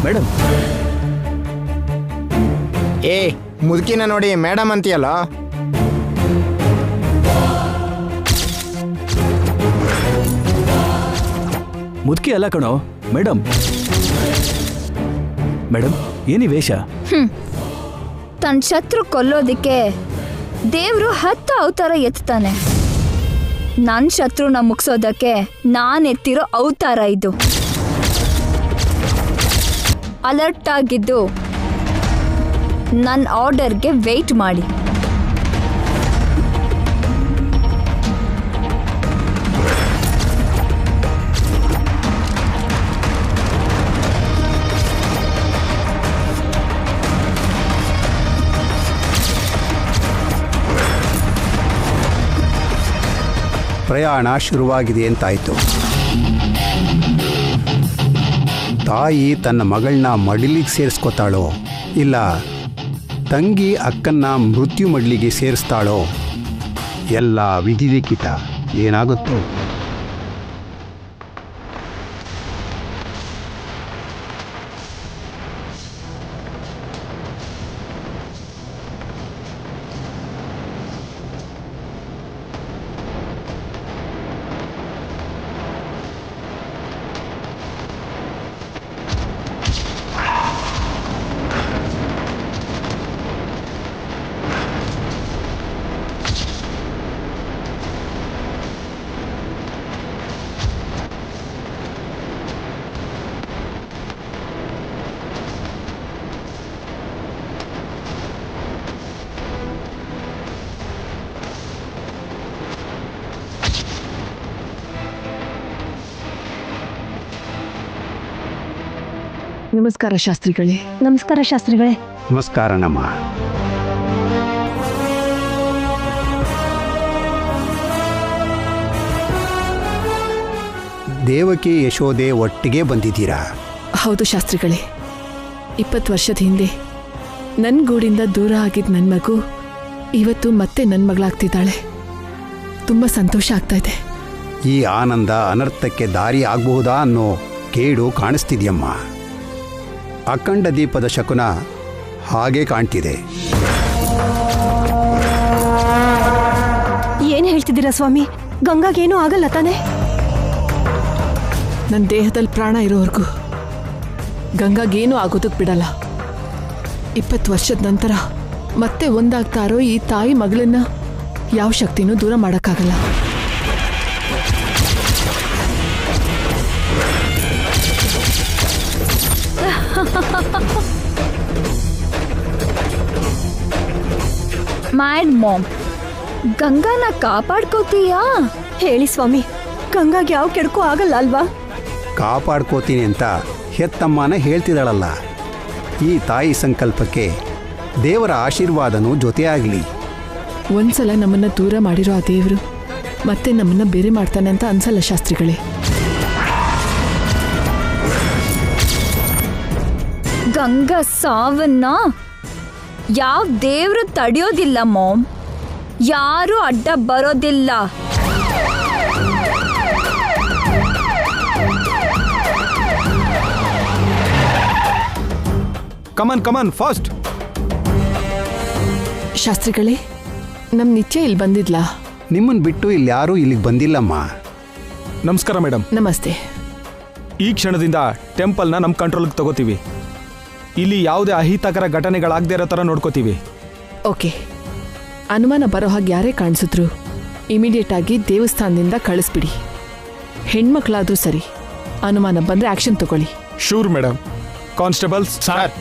Madam. ಏ ಮುದುಕಿನ ನೋಡಿ madam ಅಂತೀಯಲ್ಲ. ಮುದುಕಿ ಅಲ್ಲ ಕಣೋ ಮೇಡಮ್. ಮೇಡಮ್ ಏನಿ ವೇಷ? ತನ್ನ ಶತ್ರು ಕೊಲ್ಲೋದಿಕ್ಕೆ ದೇವ್ರು 10 ಅವತಾರ ಎತ್ತಾನೆ. ನನ್ನ ಶತ್ರುನ ಮುಗಿಸೋದಕ್ಕೆ ನಾನು ಎತ್ತಿರೋ ಅವತಾರ ಇದು. ಅಲರ್ಟ್ ಆಗಿದ್ದು ನನ್ನ ಆರ್ಡರ್ಗೆ ವೆಯ್ಟ್ ಮಾಡಿ. ಪ್ರಯಾಣ ಶುರುವಾಗಿದೆ ಅಂತಾಯಿತು. ತಾಯಿ ತನ್ನ ಮಗಳನ್ನ ಮಡಿಲಿಗೆ ಸೇರಿಸ್ಕೊತಾಳೋ ಇಲ್ಲ ತಂಗಿ ಅಕ್ಕನ್ನ ಮೃತ್ಯು ಮಡಿಲಿಗೆ ಸೇರಿಸ್ತಾಳೋ ಎಲ್ಲ ವಿಧಿಲಿಖಿತ. ಏನಾಗುತ್ತೋ? ನಮಸ್ಕಾರ ಶಾಸ್ತ್ರಿಗಳೇ. ನಮಸ್ಕಾರ ಶಾಸ್ತ್ರಿಗಳೇ. ನಮಸ್ಕಾರ ನಮ್ಮ. ದೇವಕಿ ಯಶೋದೆ ಒಟ್ಟಿಗೆ ಬಂದಿದ್ದೀರಾ? ಹೌದು ಶಾಸ್ತ್ರಿಗಳೇ. 20 ವರ್ಷದ ಹಿಂದೆ ನನ್ನ ಗೂಡಿಂದ ದೂರ ಆಗಿದ್ದ ನನ್ನ ಮಗು ಇವತ್ತು ಮತ್ತೆ ನನ್ನ ಮಗಳಾಗ್ತಿದ್ದಾಳೆ. ತುಂಬ ಸಂತೋಷ ಆಗ್ತಾ ಇದೆ. ಈ ಆನಂದ ಅನರ್ಥಕ್ಕೆ ದಾರಿ ಆಗಬಹುದಾ ಅನ್ನೋ ಕೇಡು ಕಾಣಿಸ್ತಿದ್ಯಮ್ಮ. ಅಖಂಡ ದೀಪದ ಶಕುನ ಹಾಗೆ ಕಾಣ್ತಿದೆ. ಏನ್ ಹೇಳ್ತಿದ್ದೀರಾ ಸ್ವಾಮಿ? ಗಂಗಾಗೇನೂ ಆಗಲ್ಲ ತಾನೆ? ನನ್ನ ದೇಹದಲ್ಲಿ ಪ್ರಾಣ ಇರೋವರೆಗೂ ಗಂಗಾಗೇನೂ ಆಗೋದಕ್ಕೆ ಬಿಡಲ್ಲ. 20 ವರ್ಷದ ನಂತರ ಮತ್ತೆ ಒಂದಾಗ್ತಾ ಇರೋ ಈ ತಾಯಿ ಮಗಳನ್ನ ಯಾವ ಶಕ್ತಿನೂ ದೂರ ಮಾಡೋಕ್ಕಾಗಲ್ಲ. ಮ್ಯಾಡ್ ಮಾಮ್, ಗಂಗಾನ ಕಾಪಾಡ್ಕೋತೀಯಾ? ಹೇಳಿ ಸ್ವಾಮಿ, ಗಂಗಾಗೆ ಯಾವ ಕೆಡಕು ಆಗಲ್ಲ ಅಲ್ವಾ? ಕಾಪಾಡ್ಕೋತೀನಿ ಅಂತ ಹೆತ್ತಮ್ಮನ ಹೇಳ್ತಿದ್ದಾಳಲ್ಲ. ಈ ತಾಯಿ ಸಂಕಲ್ಪಕ್ಕೆ ದೇವರ ಆಶೀರ್ವಾದನೂ ಜೊತೆಯಾಗಲಿ. ಒಂದ್ಸಲ ನಮ್ಮನ್ನ ದೂರ ಮಾಡಿರೋ ಆ ದೇವರು ಮತ್ತೆ ನಮ್ಮನ್ನ ಬೇರೆ ಮಾಡ್ತಾನೆ ಅಂತ ಅನ್ಸಲ್ಲ ಶಾಸ್ತ್ರಿಗಳೇ. ಗಂಗಾ ಸಾವನ್ನ ಯಾವ ದೇವ್ರು ತಡೆಯೋದಿಲ್ಲ ಮಾಮ್. ಯಾರು ಅಡ್ಡ ಬರೋದಿಲ್ಲ. Come on fast. ಶಾಸ್ತ್ರಿಗಳೇ, ನಮ್ಮ ನಿತ್ಯ ಇಲ್ಲಿ ಬಂದಿದ್ಲಾ? ನಿಮ್ಮನ್ನು ಬಿಟ್ಟು ಇಲ್ಲಿ ಯಾರೂ ಇಲ್ಲಿಗೆ ಬಂದಿಲ್ಲಮ್ಮ. ನಮಸ್ಕಾರ ಮೇಡಮ್. ನಮಸ್ತೆ. ಈ ಕ್ಷಣದಿಂದ ಟೆಂಪಲ್ನ ನಮ್ಮ ಕಂಟ್ರೋಲ್ಗೆ ತಗೋತೀವಿ. ಇಲ್ಲಿ ಯಾವುದೇ ಅಹಿತಕರ ಘಟನೆಗಳಾಗದೇ ಇರೋ ಥರ ನೋಡ್ಕೋತೀವಿ. ಓಕೆ. ಅನುಮಾನ ಬರೋ ಹಾಗೆ ಯಾರೇ ಕಾಣಿಸಿದ್ರು ಇಮಿಡಿಯೇಟ್ ಆಗಿ ದೇವಸ್ಥಾನದಿಂದ ಕಳಿಸ್ಬಿಡಿ. ಹೆಣ್ಮಕ್ಳಾದ್ರೂ ಸರಿ, ಅನುಮಾನ ಬಂದರೆ ಆ್ಯಕ್ಷನ್ ತಗೊಳ್ಳಿ. Sure madam. ಕಾನ್ಸ್ಟೇಬಲ್ಸ್ ಸರ್,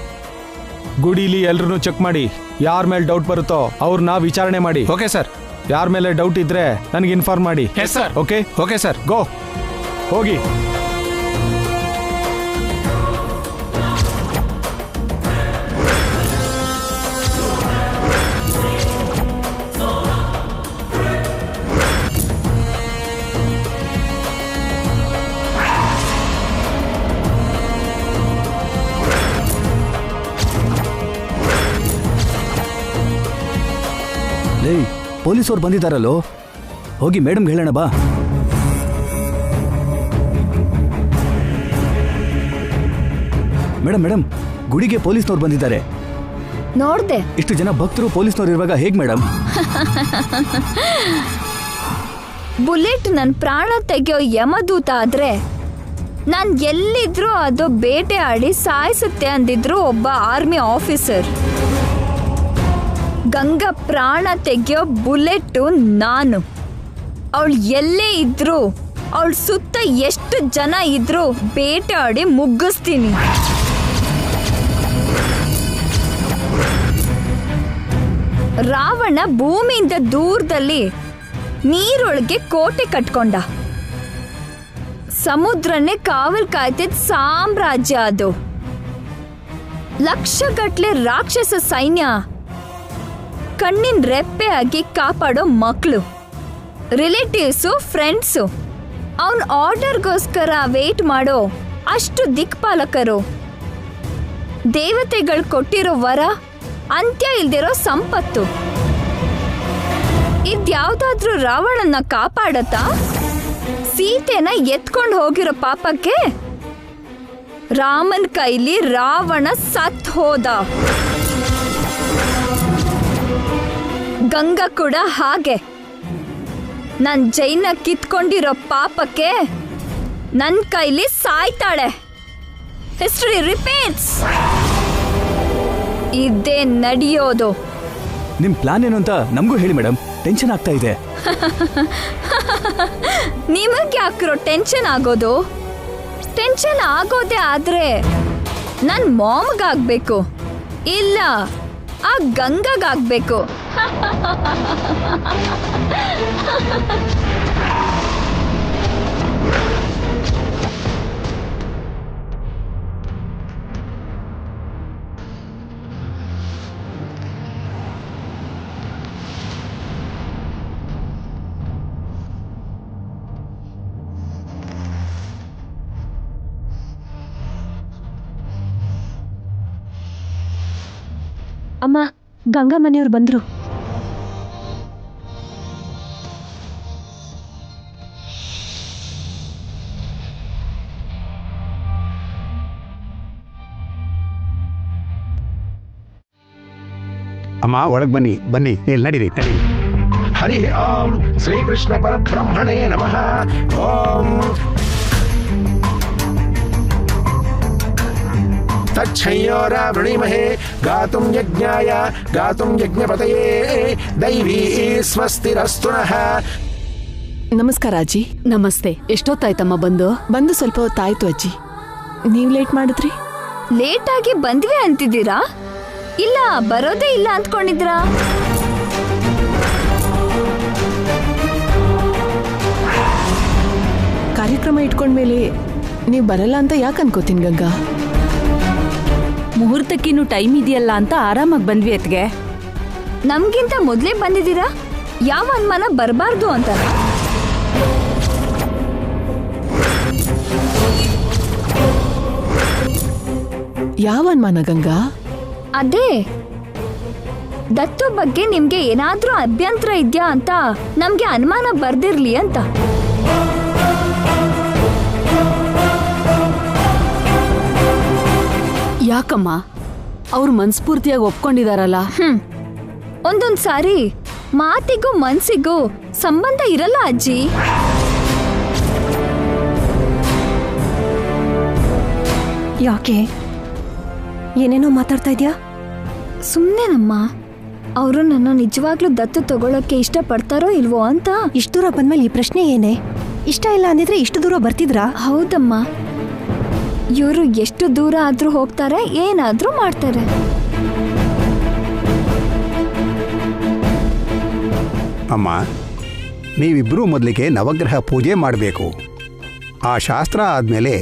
ಗುಡಿಲಿ ಎಲ್ರೂ ಚೆಕ್ ಮಾಡಿ. ಯಾರ ಮೇಲೆ ಡೌಟ್ ಬರುತ್ತೋ ಅವ್ರನ್ನ ವಿಚಾರಣೆ ಮಾಡಿ. Okay sir. ಯಾರ ಮೇಲೆ ಡೌಟ್ ಇದ್ರೆ ನನಗೆ ಇನ್ಫಾರ್ಮ್ ಮಾಡಿ. Yes sir. Okay okay sir. Go, ಹೋಗಿ. ಪೊಲೀಸವ್ರು ಬಂದಿದ್ದಾರಲ್ಲೋ, ಹೋಗಿ ಮೇಡಮ್ಗೆ ಹೇಳೋಣ ಬಾ. ಮೇಡಮ್ ಮೇಡಮ್ ಗುಡಿಗೆ ಪೊಲೀಸ್ನವ್ರು ಬಂದಿದ್ದಾರೆ. ನೋಡ್ದೆ. ಇಷ್ಟು ಜನ ಭಕ್ತರು ಪೊಲೀಸ್ನವ್ರು ಇರುವಾಗ ಹೇಗ್ ಮೇಡಮ್? ಬುಲೆಟ್ ನನ್ ಪ್ರಾಣ ತೆಗೆಯೋ ಯಮದೂತ ಆದ್ರೆ ನಾನ್ ಎಲ್ಲಿದ್ರು ಅದು ಬೇಟೆ ಆಡಿ ಸಾಯಿಸುತ್ತೆ ಅಂದಿದ್ರು ಒಬ್ಬ ಆರ್ಮಿ ಆಫೀಸರ್. ಗಂಗಾ ಪ್ರಾಣ ತೆಗೆಯೋ ಬುಲೆಟ್ ನಾನು. ಅವಳು ಎಲ್ಲೇ ಇದ್ರು, ಅವಳ ಸುತ್ತ ಎಷ್ಟು ಜನ ಇದ್ರು ಬೇಟೆ ಆಡಿ ಮುಗ್ಗಿಸ್ತೀನಿ. ರಾವಣ ಭೂಮಿಯಿಂದ ದೂರದಲ್ಲಿ ನೀರೊಳಗೆ ಕೋಟೆ ಕಟ್ಕೊಂಡ. ಸಮುದ್ರನೇ ಕಾವಲ್ ಕಾಯ್ತಿದ್ದ ಸಾಮ್ರಾಜ್ಯ ಅದು. ಲಕ್ಷಗಟ್ಲೆ ರಾಕ್ಷಸ ಸೈನ್ಯ ಕಣ್ಣಿನ ರೆಪ್ಪೆ ಆಗಿ ಕಾಪಾಡೋ ಮಕ್ಕಳು, ರಿಲೇಟಿವ್ಸು, ಫ್ರೆಂಡ್ಸು, ಅವನ್ ಆರ್ಡರ್ಗೋಸ್ಕರ ವೇಟ್ ಮಾಡೋ ಅಷ್ಟು ದಿಕ್ಪಾಲಕರು, ದೇವತೆಗಳು ಕೊಟ್ಟಿರೋ ವರ, ಅಂತ್ಯ ಇಲ್ದಿರೋ ಸಂಪತ್ತು. ಇದ್ಯಾವ್ದಾದ್ರೂ ರಾವಣನ್ನ ಕಾಪಾಡತ್ತಾ? ಸೀತೆನ ಎತ್ಕೊಂಡು ಹೋಗಿರೋ ಪಾಪಕ್ಕೆ ರಾಮನ್ ಕೈಲಿ ರಾವಣ ಸತ್ ಹೋದ. ಗಂಗಾ ಕೂಡ ಹಾಗೆ. ನನ್ ಜೈನ ಕಿತ್ಕೊಂಡಿರೋ ಪಾಪಕ್ಕೆ ನನ್ ಕೈಲಿ ಸಾಯ್ತಾಳೆ. History repeats. ಇದೇ ನಡೆಯೋದು. ನಿಮ್ ಪ್ಲಾನ್ ಏನು ಅಂತ ನಮಗೂ ಹೇಳಿ ಮೇಡಮ್, ಟೆನ್ಷನ್ ಆಗ್ತಾ ಇದೆ. ನಿಮಗೆ ಯಾಕ್ರೋ ಟೆನ್ಷನ್ ಆಗೋದು? ಟೆನ್ಷನ್ ಆಗೋದೇ ಆದ್ರೆ ನನ್ ಮಾಮ್ಗಾಗ್ಬೇಕು, ಇಲ್ಲ ಆ ಗಂಗಾಗಾಗ್ಬೇಕು. ಅಮ್ಮ, ಗಂಗಾ ಮನೆಯವ್ರು ಬಂದ್ರು. ಅಮ್ಮ ಒಳಗೆ ಬನ್ನಿ ಬನ್ನಿ, ಇಲ್ಲಿ ನಡೀರಿ ನಡೀರಿ. ಹರಿ ಓಂ ಶ್ರೀಕೃಷ್ಣ ಪರಬ್ರಹ್ಮಣೇ ನಮಃ. ಓಂ ತಚ್ಛಯ್ಯೋರಾವೃಣಿಮಹೇ ಗಾತುಂ ಯಜ್ಞಾಯ ಗಾತುಂ ಯಜ್ಞಪತಯೇ ದೈವೀ ಸ್ವಸ್ತಿರಸ್ತು ನಃ. ನಮಸ್ಕಾರ ಅಜ್ಜಿ. ನಮಸ್ತೆ. ಎಷ್ಟೊತ್ತಾಯ್ತಮ್ಮ ಬಂದು? ಬಂದು ಸ್ವಲ್ಪ ಹೊತ್ತಾಯ್ತು ಅಜ್ಜಿ. ನೀವು ಲೇಟ್ ಮಾಡಿದ್ರಿ? ಲೇಟ್ ಆಗಿ ಬಂದ್ವಿ ಅಂತಿದ್ದೀರಾ? ಇಲ್ಲ ಬರೋದೇ ಇಲ್ಲ ಅಂದ್ಕೊಂಡಿದ್ರಾ? ಕಾರ್ಯಕ್ರಮ ಇಟ್ಕೊಂಡ್ಮೇಲೆ ನೀವು ಬರಲ್ಲ ಅಂತ ಯಾಕೆ ಅನ್ಕೋತೀನಿ ಗಂಗಾ? ಮುಹೂರ್ತಕ್ಕಿನ್ನು ಟೈಮ್ ಇದೆಯಲ್ಲ ಅಂತ ಆರಾಮಾಗಿ ಬಂದ್ವಿ ಅತ್ಗೆ. ನಮ್ಗಿಂತ ಮೊದ್ಲೇ ಬಂದಿದ್ದೀರಾ? ಯಾವ ಅನುಮಾನ ಬರಬಾರ್ದು ಅಂತ. ಯಾವ ಅನುಮಾನ ಗಂಗಾ? ಅದೇ ದತ್ತು ಬಗ್ಗೆ ನಿಮ್ಗೆ ಏನಾದ್ರೂ ಅಭ್ಯಂತರ ಇದ್ಯಾ ಅಂತ ನಮ್ಗೆ ಅನುಮಾನ ಬರ್ದಿರ್ಲಿ ಅಂತ. ಯಾಕಮ್ಮ? ಅವ್ರು ಮನ್ಸ್ಫೂರ್ತಿಯಾಗಿ ಒಪ್ಕೊಂಡಿದಾರಲ್ಲ. ಒಂದೊಂದ್ ಸಾರಿ ಮಾತಿಗೂ ಮನ್ಸಿಗೂ ಸಂಬಂಧ ಇರಲ್ಲ ಅಜ್ಜಿ. ಯಾಕೆ? ಏನೇನೋ ಮಾತಾಡ್ತಾ ಇದ್ಯಾ? ಸುಮ್ನೆನಮ್ಮ. ಅವರು ನನ್ನ ನಿಜವಾಗ್ಲೂ ದತ್ತು ತಗೊಳಕ್ಕೆ ಇಷ್ಟಪಡ್ತಾರೋ ಇಲ್ವೋ ಅಂತ. ಇಷ್ಟು ದೂರ ಬಂದ್ಮೇಲೆ ಈ ಪ್ರಶ್ನೆ ಏನೇ? ಇಷ್ಟ ಇಲ್ಲ ಅಂದಿದ್ರೆ ಇಷ್ಟು ದೂರ ಬರ್ತಿದ್ರಾ? ಹೌದಮ್ಮ, ಇವರು ಎಷ್ಟು ದೂರ ಆದ್ರೂ ಹೋಗ್ತಾರೆ, ಏನಾದ್ರೂ ಮಾಡ್ತಾರೆ. ಅಮ್ಮ, ನೀವಿಬ್ಬರೂ ಮೊದಲಿಗೆ ನವಗ್ರಹ ಪೂಜೆ ಮಾಡಬೇಕು. ಆ ಶಾಸ್ತ್ರ ಆದಮೇಲೆ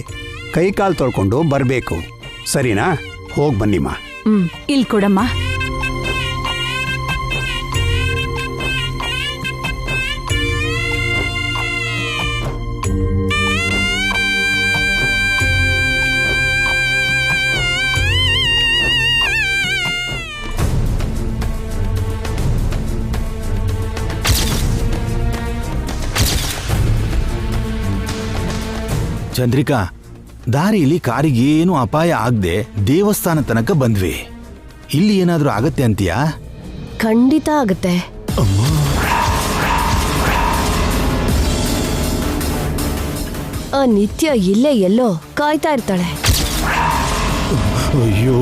ಕೈಕಾಲು ತೊಳ್ಕೊಂಡು ಬರಬೇಕು. ಸರಿನಾ? ಹೋಗಿ ಬನ್ನಿಮ್ಮ. ಇಲ್ಲಿ ಕೊಡಮ್ಮ. ಚಂದ್ರಿಕಾ, ದಾರಿಯಲ್ಲಿ ಕಾರಿಗೇನು ಅಪಾಯ ಆಗದೆ ದೇವಸ್ಥಾನ ತನಕ ಬಂದ್ವಿ. ಇಲ್ಲಿ ಏನಾದ್ರೂ ಆಗತ್ತೆ ಅಂತೀಯಾ? ಖಂಡಿತ ಆಗುತ್ತೆ. ಆ ನಿತ್ಯ ಇಲ್ಲೇ ಎಲ್ಲೋ ಕಾಯ್ತಾ ಇರ್ತಾಳೆ. ಅಯ್ಯೋ,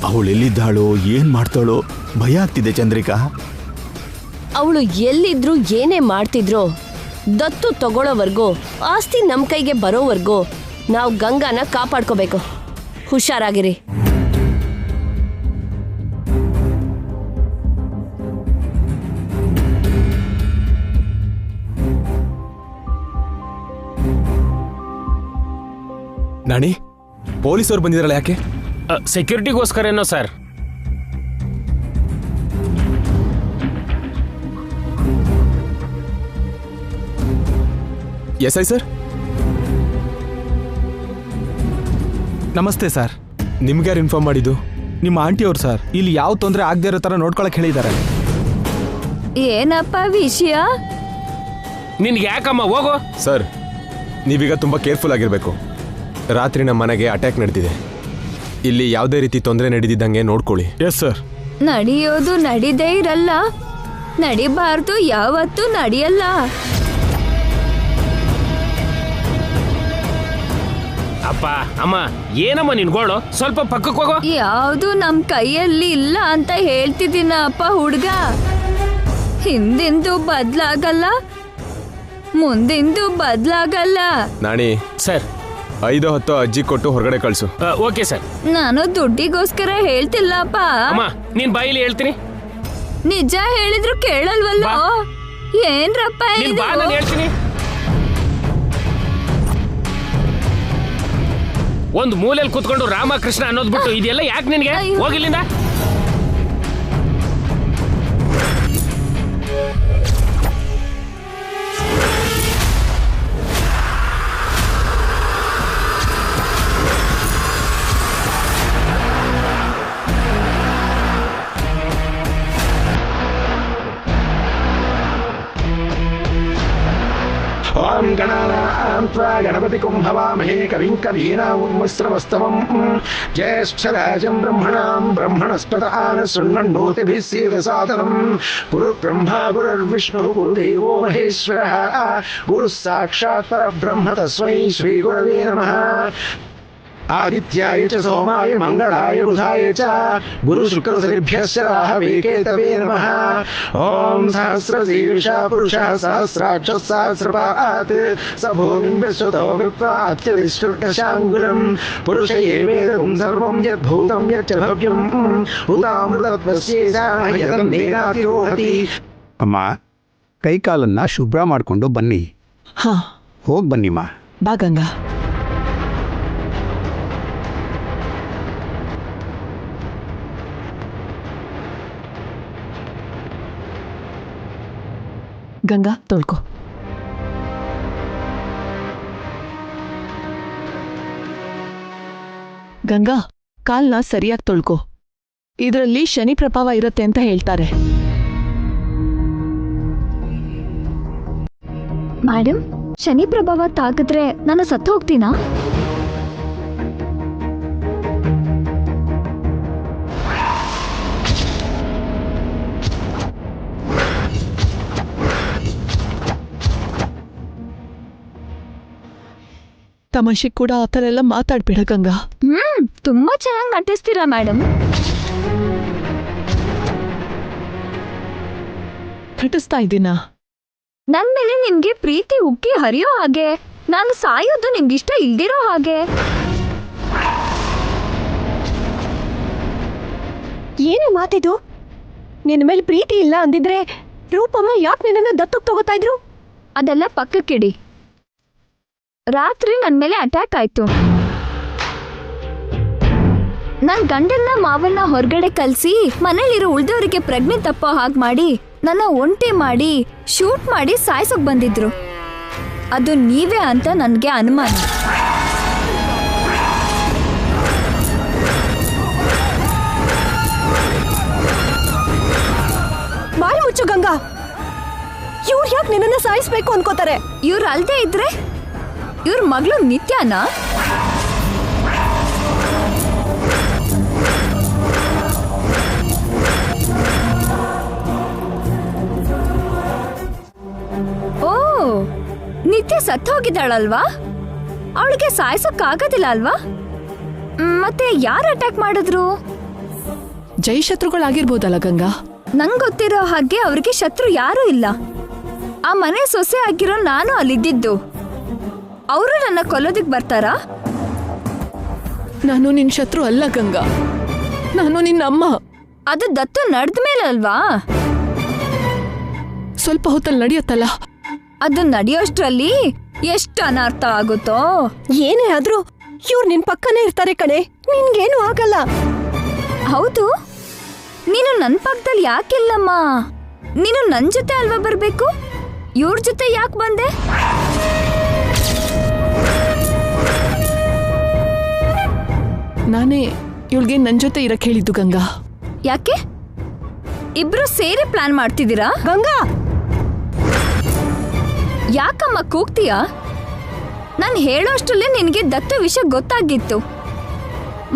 ಅವಳೆಲ್ಲಿದ್ದಾಳೋ ಏನ್ ಮಾಡ್ತಾಳೋ ಭಯ ಆಗ್ತಿದೆ ಚಂದ್ರಿಕಾ. ಅವಳು ಎಲ್ಲಿದ್ರು ಏನೇ ಮಾಡ್ತಿದ್ರು ದತ್ತು ತಗೊಳ್ಳೋವರೆಗೂ, ಆಸ್ತಿ ನಮ್ ಕೈಗೆ ಬರೋವರೆಗೂ ನಾವು ಗಂಗಾನ ಕಾಪಾಡ್ಕೋಬೇಕು. ಹುಷಾರಾಗಿರಿ. ನಾಣಿ, ಪೊಲೀಸವ್ರು ಬಂದಿದ್ರಲ್ಲ, ಯಾಕೆ? ಸೆಕ್ಯೂರಿಟಿಗೋಸ್ಕರ ಏನೋ ಸರ್. S I sir. ನಮಸ್ತೆ ಸರ್. ನಿಮ್ಗೆ ಯಾರು ಇನ್ಫಾರ್ಮ್ ಮಾಡಿದ್ದು? ನಿಮ್ಮ ಆಂಟಿಯವ್ರು ಸರ್. ಇಲ್ಲಿ ಯಾವ ತೊಂದರೆ ಆಗದೆ ಇರೋ ಥರ ನೋಡ್ಕೊಳಕ್ ಹೇಳಿದ್ದಾರೆ. ಏನಪ್ಪ ವಿಷಯ? ನಿನ್ಗೆ ಯಾಕಮ್ಮ, ಹೋಗೋ. ಸರ್, ನೀವೀಗ ತುಂಬ ಕೇರ್ಫುಲ್ ಆಗಿರಬೇಕು. ರಾತ್ರಿ ನಮ್ಮ ಮನೆಗೆ ಅಟ್ಯಾಕ್ ನಡೆದಿದೆ. ಇಲ್ಲಿ ಯಾವುದೇ ರೀತಿ ತೊಂದರೆ ನಡೆದಿದ್ದಂಗೆ ನೋಡ್ಕೊಳ್ಳಿ. Yes sir. ನಡೆಯೋದು ನಡೀದೇ ಇರಲ್ಲ, ನಡಿಬಾರ್ದು ಯಾವತ್ತೂ ನಡೆಯಲ್ಲ. ಅಪ್ಪ ಅಮ್ಮ, ಏನಮ್ಮ ನಿನ್ಗೋಳು? ಸ್ವಲ್ಪ ಪಕ್ಕಕ್ಕೆ ಹೋಗೋ. ಯಾವುದು ನಮ್ ಕೈಯಲ್ಲಿ ಇಲ್ಲ ಅಂತ ಹೇಳ್ತಿದ್ದೀನಪ್ಪ ಹುಡ್ಗ. ಹಿಂದಿಂದು ಬದ್ಲಾಗಲ್ಲ, ಮುಂದಿಂದು ಬದ್ಲಾಗಲ್ಲ. ನಾಣಿ ಸರ್, 5-10 ಅಜ್ಜಿ ಕೊಟ್ಟು ಹೊರಗಡೆ ಕಳಿಸು. Okay sir. ನಾನು ದುಡ್ಡಿಗೋಸ್ಕರ ಹೇಳ್ತಿಲ್ಲಪ್ಪ. ಅಮ್ಮ, ನೀನ್ ಬಾಯಿಲಿ ಹೇಳ್ತೀನಿ. ನಿಜ ಹೇಳಿದ್ರು ಕೇಳಲ್ವಲ್ಲ. ಏನ್ರಪ್ಪ ನೀನ್ ಬಾ, ನಾನು ಹೇಳ್ತೀನಿ. ಒಂದು ಮೂಲೆಯಲ್ಲಿ ಕೂತ್ಕೊಂಡು ರಾಮಕೃಷ್ಣ ಅನ್ನೋದು ಬಿಟ್ಟು ಇದೆಲ್ಲ ಯಾಕೆ ನಿನ್ಗೆ? ಹೋಗಿಲ್ಲಿಂದ. ಓಂ ಗಣಾನಾಂ ತ್ವಾ ಗಣಪತಿಂ ಹವಾಮಹೇ ಕವಿಂ ಕವೀನಾಮುಪಮಸ್ರವಸ್ತಮಂ ಜ್ಯೇಷ್ಠರಾಜಂ ಬ್ರಹ್ಮಣಾಂ ಬ್ರಹ್ಮಣಸ್ಪತಾನ ಶೃಣ್ವನ್ನೋತಿಭಿಃ ಸೇದಸಾದನಂ. ಗುರುರ್ಬ್ರಹ್ಮ ಗುರುರ್ವಿಷ್ಣುಃ ಗುರುದೇವೋ ಮಹೇಶ್ವರಃ ಗುರುಃ ಸಾಕ್ಷಾತ್ ಪರಬ್ರಹ್ಮ ತಸ್ಮೈ ಶ್ರೀ ಗುರವೇ ನಮಃ. ಆದಿತ್ಯಾಯ ಚ ಸೋಮಾಯ ಮಂಗಳಾಯ ಬುಧಾಯ ಚ ಗುರು ಶುಕ್ರಶನಿಭ್ಯಶ್ಚ ರಾಹವೇ ಕೇತವೇ ನಮಃ. ಓಂ ಸಹಸ್ರಶೀರ್ಷ ಪುರುಷಃ ಸಹಸ್ರಾಕ್ಷ ಸಹಸ್ರಪಾತ್ ಸ ಭೂಮಿಂ ವಿಶ್ವತೋ ಕೃತ್ವಾ ಅತ್ಯವಿಷ್ಕೃತಶಾಂಗುಲಂ. ಪುರುಷ ಏವೇದಂ ಸರ್ವಂ ಯದ್ಭೂತಂ ಯಚ್ಚ ಭವ್ಯಂ ಹುತಾಮೃತತ್ವಸ್ಯೇಷಾಯತನ್ನೇನಾತಿರೋಹತಿ. ಅಮ್ಮ, ಕೈಕಾಲನ್ನ ಶುಭ್ರ ಮಾಡಿಕೊಂಡು ಬನ್ನಿ. ಹಾ, ಹೋಗಿ ಬನ್ನಿಮ್ಮ. ಬಾ ಗಂಗಾ. ಗಂಗಾ, ತೊಳ್ಕೊ. ಗಂಗಾ, ಕಾಲ್ನ ಸರಿಯಾಗಿ ತೊಳ್ಕೊ. ಇದರಲ್ಲಿ ಶನಿ ಪ್ರಭಾವ ಇರುತ್ತೆ ಅಂತ ಹೇಳ್ತಾರೆ. ಮೇಡಮ್, ಶನಿ ಪ್ರಭಾವ ತಾಗಿದ್ರೆ ನಾನು ಸತ್ತು ಹೋಗ್ತೀನಾ? ತಮಾಷೆ ಕೂಡ ಆ ಥರ ಎಲ್ಲ ಮಾತಾಡ್ಬೇಡ ಗಂಗಾ. ತುಂಬಾ ಚೆನ್ನಾಗಿ ನಟಿಸ್ತೀರಾ ಮೇಡಮ್. ನಟಿಸ್ತಾ ಇದ್ದೀನಾ? ನನ್ ಮೇಲೆ ನಿಮ್ಗೆ ಪ್ರೀತಿ ಉಕ್ಕಿ ಹರಿಯೋ ಹಾಗೆ, ನಾನು ಸಾಯೋದು ನಿಮ್ಗೆ ಇಷ್ಟ ಇಲ್ದಿರೋ ಹಾಗೆ. ಏನೇ ಮಾತಿದು? ನಿನ್ನ ಮೇಲೆ ಪ್ರೀತಿ ಇಲ್ಲ ಅಂದಿದ್ರೆ ರೂಪಮ್ಮ ಯಾಕೆ ನಿನ್ನನ್ನು ದತ್ತಕ್ಕೆ ತಗೋತಾ ಇದ್ರು? ಅದೆಲ್ಲ ಪಕ್ಕಕ್ಕಿಡಿ. ರಾತ್ರಿ ನನ್ನ ಮೇಲೆ ಅಟ್ಯಾಕ್ ಆಯ್ತು. ನನ್ ಗಂಡನ್ನ ಮಾವನ್ನ ಹೊರಗಡೆ ಕಳ್ಸಿ ಮನೇಲಿರೋ ಉಳ್ದವರಿಗೆ ಪ್ರಜ್ಞೆ ತಪ್ಪೋ ಹಾಗೆ ಮಾಡಿ ನನ್ನ ಒಂಟಿ ಮಾಡಿ ಶೂಟ್ ಮಾಡಿ ಸಾಯ್ಸೋಕ್ ಬಂದಿದ್ರು. ಅದು ನೀವೇ ಅಂತ ನನ್ಗೆ ಅನುಮಾನ. ಬಾಯಿ ಮುಚ್ಚು ಗಂಗಾ. ಇವ್ರು ಯಾಕೆ ನಿನ್ನನ್ನು ಸಾಯಿಸ್ಬೇಕು ಅನ್ಕೋತಾರೆ? ಇವ್ರು ಅಲ್ದೇ ಇದ್ರೆ ಇವ್ರ ಮಗಳು ನಿತ್ಯನಾ? ಓ, ನಿತ್ಯ ಸತ್ತು ಹೋಗಿದ್ದಾಳಲ್ವಾ? ಅವಳಿಗೆ ಸಾಯಿಸೋಕ್ಕಾಗೋದಿಲ್ಲ ಅಲ್ವಾ? ಮತ್ತೆ ಯಾರು ಅಟ್ಯಾಕ್ ಮಾಡಿದ್ರು? ಜೈಶತ್ರುಗಳಾಗಿರ್ಬೋದಲ್ಲ ಗಂಗಾ? ನಂಗೆ ಗೊತ್ತಿರೋ ಹಾಗೆ ಅವ್ರಿಗೆ ಶತ್ರು ಯಾರೂ ಇಲ್ಲ. ಆ ಮನೆ ಸೊಸೆ ಆಗಿರೋ ನಾನು ಅಲ್ಲಿದ್ದಿದ್ದು. ಅವರು ನನ್ನ ಕೊಲ್ಲೋದಿಕ್ ಬರ್ತಾರಾ? ನಾನು ನಿನ್ ಶತ್ರು ಅಲ್ಲ ಗಂಗಾ, ನಾನು ನಿನ್ನ ಅಮ್ಮ. ಅದು ದತ್ತು ನಡೆದ ಮೇಲೆ ಅಲ್ವಾ? ಸ್ವಲ್ಪ ಹೊತ್ತಲ್ಲಿ ನಡೆಯುತ್ತಲ್ಲ. ಅದು ನಡೆಯೋಷ್ಟ್ರಲ್ಲಿ ಎಷ್ಟು ಅನರ್ಥ ಆಗುತ್ತೋ. ಏನೇ ಆದ್ರೂ ಇವ್ರು ನಿನ್ ಪಕ್ಕನೇ ಇರ್ತಾರೆ ಕಣೆ, ನಿನ್ಗೇನು ಆಗಲ್ಲ. ಹೌದು, ನೀನು ನನ್ನ ಪಕ್ಕದಲ್ಲಿ ಯಾಕಿಲ್ಲಮ್ಮ? ನೀನು ನನ್ನ ಜೊತೆ ಅಲ್ವಾ ಬರ್ಬೇಕು? ಇವ್ರ ಜೊತೆ ಯಾಕೆ ಬಂದೆ? ನಾನೇ ಇವಳಿಗೆ ನನ್ನ ಜೊತೆ ಇರಕ್ಕೆ ಹೇಳಿದ್ದು ಗಂಗಾ. ಯಾಕೆ? ಇಬ್ರು ಸೇರಿ ಪ್ಲಾನ್ ಮಾಡ್ತಿದ್ದೀರಾ? ಗಂಗಾ, ಯಾಕಮ್ಮ ಕೂಗ್ತೀಯಾ? ನಾನು ಹೇಳೋಷ್ಟರಲ್ಲೇ ನಿನಗೆ ದತ್ತು ವಿಷಯ ಗೊತ್ತಾಗಿತ್ತು.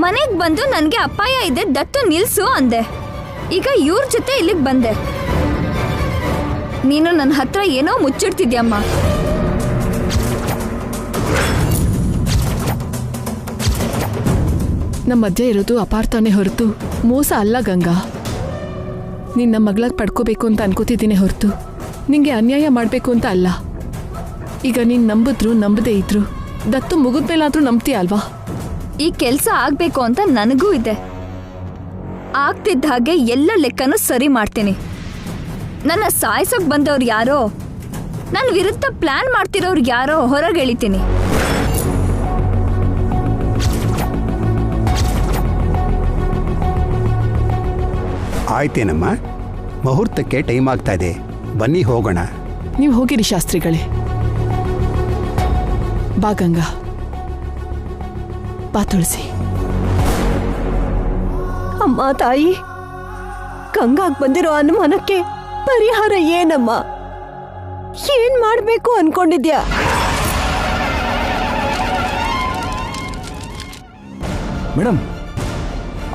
ಮನೆಗೆ ಬಂದು ನನಗೆ ಅಪಾಯ ಇದೆ, ದತ್ತು ನಿಲ್ಸು ಅಂದೆ. ಈಗ ಇವ್ರ ಜೊತೆ ಇಲ್ಲಿಗೆ ಬಂದೆ. ನೀನು ನನ್ನ ಹತ್ರ ಏನೋ ಮುಚ್ಚಿಡ್ತಿದ್ಯಮ್ಮ. ನಮ್ಮ ಮಧ್ಯೆ ಇರೋದು ಅಪಾರ್ಥನೇ ಹೊರತು ಮೋಸ ಅಲ್ಲ ಗಂಗಾ. ನಿನ್ನ ಮಗಳಾಗಿ ಪಡ್ಕೋಬೇಕು ಅಂತ ಅನ್ಕೋತಿದ್ದೀನಿ ಹೊರತು ನಿಂಗೆ ಅನ್ಯಾಯ ಮಾಡಬೇಕು ಅಂತ ಅಲ್ಲ. ಈಗ ನೀನು ನಂಬಿದ್ರು ನಂಬದೇ ಇದ್ರು ದತ್ತು ಮುಗಿದ್ಮೇಲಾದ್ರೂ ನಂಬ್ತೀಯ ಅಲ್ವಾ? ಈ ಕೆಲಸ ಆಗ್ಬೇಕು ಅಂತ ನನಗೂ ಇದೆ. ಆಗ್ತಿದ್ದ ಹಾಗೆ ಎಲ್ಲ ಲೆಕ್ಕನೂ ಸರಿ ಮಾಡ್ತೀನಿ. ನನ್ನ ಸಾಯಿಸೋಕ್ ಬಂದವ್ರು ಯಾರೋ, ನನ್ನ ವಿರುದ್ಧ ಪ್ಲಾನ್ ಮಾಡ್ತಿರೋರು ಯಾರೋ ಹೊರಗೆ ಎಳಿತೀನಿ. ಆಯ್ತೇನಮ್ಮ, ಮುಹೂರ್ತಕ್ಕೆ ಟೈಮ್ ಆಗ್ತಾ ಇದೆ, ಬನ್ನಿ ಹೋಗೋಣ. ನೀವು ಹೋಗಿರಿ ಶಾಸ್ತ್ರಿಗಳೇ. ಬಾ ಗಂಗಾ, ಬಾ ತುಳಸಿ. ಅಮ್ಮ ತಾಯಿ, ಗಂಗಾಗ್ ಬಂದಿರೋ ಅನುಮಾನಕ್ಕೆ ಪರಿಹಾರ ಏನಮ್ಮ? ಏನ್ ಮಾಡ್ಬೇಕು ಅನ್ಕೊಂಡಿದ್ಯಾ? ಮೇಡಮ್,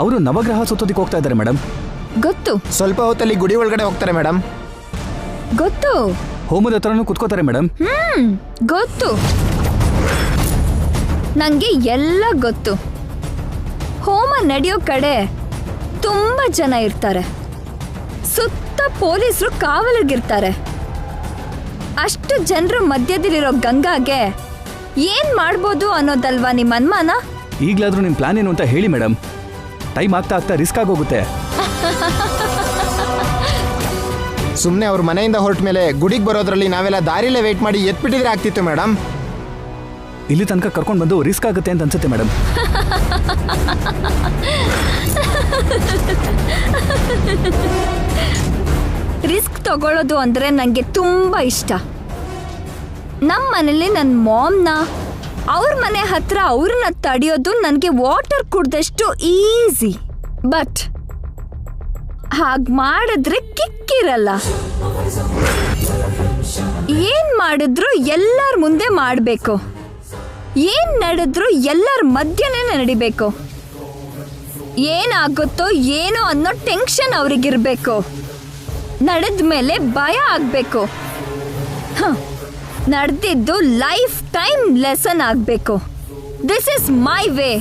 ಅವರು ನವಗ್ರಹ ಸುತ್ತೋದಿಕ್ಕೆ ಹೋಗ್ತಾ ಇದ್ದಾರೆ ಮೇಡಮ್. ಗೊತ್ತು. ಸ್ವಲ್ಪ ಹೊತ್ತಲ್ಲಿ ಗುಡಿ ಒಳಗಡೆ ಹೋಗ್ತಾರೆ ಮೇಡಮ್. ಗೊತ್ತು. ಹೋಮದ ಹತ್ರನೂ ಕುತ್ಕೋತಾರೆ ಮೇಡಮ್. ಗೊತ್ತು. ನಂಗೆ ಎಲ್ಲ ಗೊತ್ತು. ಹೋಮ ನಡೆಯೋ ಕಡೆ ತುಂಬಾ ಜನ ಇರ್ತಾರೆ. ಸುತ್ತ ಪೊಲೀಸರು ಕಾವಲಿಗಿರ್ತಾರೆ. ಅಷ್ಟು ಜನರ ಮಧ್ಯದಲ್ಲಿರೋ ಗಂಗಾಗೆ ಏನ್ ಮಾಡ್ಬೋದು ಅನ್ನೋದಲ್ವಾ ನಿಮ್ಮ ಅನುಮಾನ? ಈಗಲಾದ್ರೂ ನಿಮ್ಮ ಪ್ಲಾನ್ ಏನು ಅಂತ ಹೇಳಿ ಮೇಡಮ್. ಟೈಮ್ ಆಗ್ತಾ ಆಗ್ತಾ ರಿಸ್ಕ್ ಆಗೋಗುತ್ತೆ. ಸುಮ್ಮನೆ ಅವ್ರ ಮನೆಯಿಂದ ಹೊರಟ ಮೇಲೆ ಗುಡಿಗೆ ಬರೋದ್ರಲ್ಲಿ ನಾವೆಲ್ಲ ದಾರಿಲೇ ವೇಟ್ ಮಾಡಿ ಎತ್ಬಿಟ್ಟಿದ್ರೆ ಆಗ್ತಿತ್ತು ಮೇಡಮ್. ಇಲ್ಲಿ ತನಕ ಕರ್ಕೊಂಡು ಬಂದು ರಿಸ್ಕ್ ಆಗುತ್ತೆ ಅಂತ ಅನ್ಸುತ್ತೆ ಮೇಡಮ್. ರಿಸ್ಕ್ ತಗೊಳ್ಳೋದು ಅಂದ್ರೆ ನಂಗೆ ತುಂಬಾ ಇಷ್ಟ. ನಮ್ಮ ಮನೇಲಿ ನನ್ನ ಮಾಮ್ನ ಅವ್ರ ಮನೆ ಹತ್ರ ಅವ್ರನ್ನ ತಡೆಯೋದು ನನಗೆ ವಾಟರ್ ಕುಡ್ದಷ್ಟು ಈಸಿ. ಬಟ್ ಹಾಗ್ ಮಾಡಿದ್ರೆ ಕಿಕ್ಕಿರಲ್ಲ. ಏನ್ ಮಾಡಿದ್ರು ಎಲ್ಲರ ಮುಂದೆ ಮಾಡಬೇಕು. ಏನ್ ನಡೆದ್ರು ಎಲ್ಲರ ಮಧ್ಯನೇ ನಡಿಬೇಕು. ಏನಾಗುತ್ತೋ ಏನೋ ಅನ್ನೋ ಟೆನ್ಷನ್ ಅವ್ರಿಗಿರ್ಬೇಕು. ನಡೆದ ಮೇಲೆ ಭಯ ಆಗ್ಬೇಕು. ನಡೆದಿದ್ದು ಲೈಫ್ ಟೈಮ್ ಲೆಸನ್ ಆಗ್ಬೇಕು. This is my way.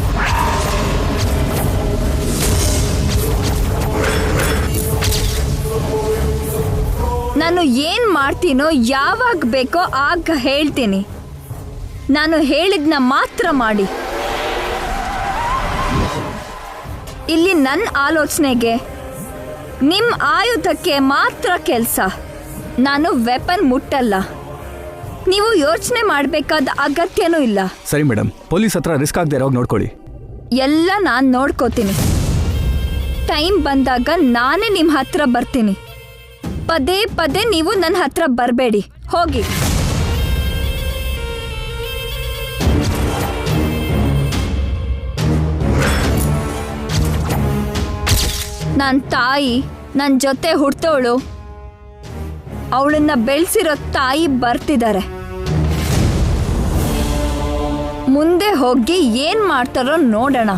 ನಾನು ಏನ್ ಮಾಡ್ತೀನೋ ಯಾವಾಗ ಬೇಕೋ ಆಗ ಹೇಳ್ತೀನಿ. ನಾನು ಹೇಳಿದ್ನ ಮಾತ್ರ ಮಾಡಿ. ಇಲ್ಲಿ ನನ್ನ ಆಲೋಚನೆಗೆ ನಿಮ್ಮ ಆಯುಧಕ್ಕೆ ಮಾತ್ರ ಕೆಲಸ. ನಾನು ವೆಪನ್ ಮುಟ್ಟಲ್ಲ. ನೀವು ಯೋಚನೆ ಮಾಡಬೇಕಾದ ಅಗತ್ಯನೂ ಇಲ್ಲ. ಸರಿ ಮೇಡಮ್, ಪೊಲೀಸ್ ಹತ್ರ ರಿಸ್ಕ್ ಆಗದೆ ಇರೋವಾಗ ನೋಡ್ಕೊಳ್ಳಿ. ಎಲ್ಲ ನಾನು ನೋಡ್ಕೋತೀನಿ. ಟೈಮ್ ಬಂದಾಗ ನಾನೇ ನಿಮ್ಮ ಹತ್ರ ಬರ್ತೀನಿ. ಪದೇ ಪದೇ ನೀವು ನನ್ನ ಹತ್ರ ಬರಬೇಡಿ. ಹೋಗಿ. ನನ್ನ ತಾಯಿ ನನ್ನ ಜೊತೆ ಹುಡ್ತವಳು, ಅವಳನ್ನ ಬೆಳೆಸಿರೋ ತಾಯಿ ಬರ್ತಿದ್ದಾರೆ. ಮುಂದೆ ಹೋಗಿ ಏನ್ ಮಾಡ್ತಾರೋ ನೋಡೋಣ.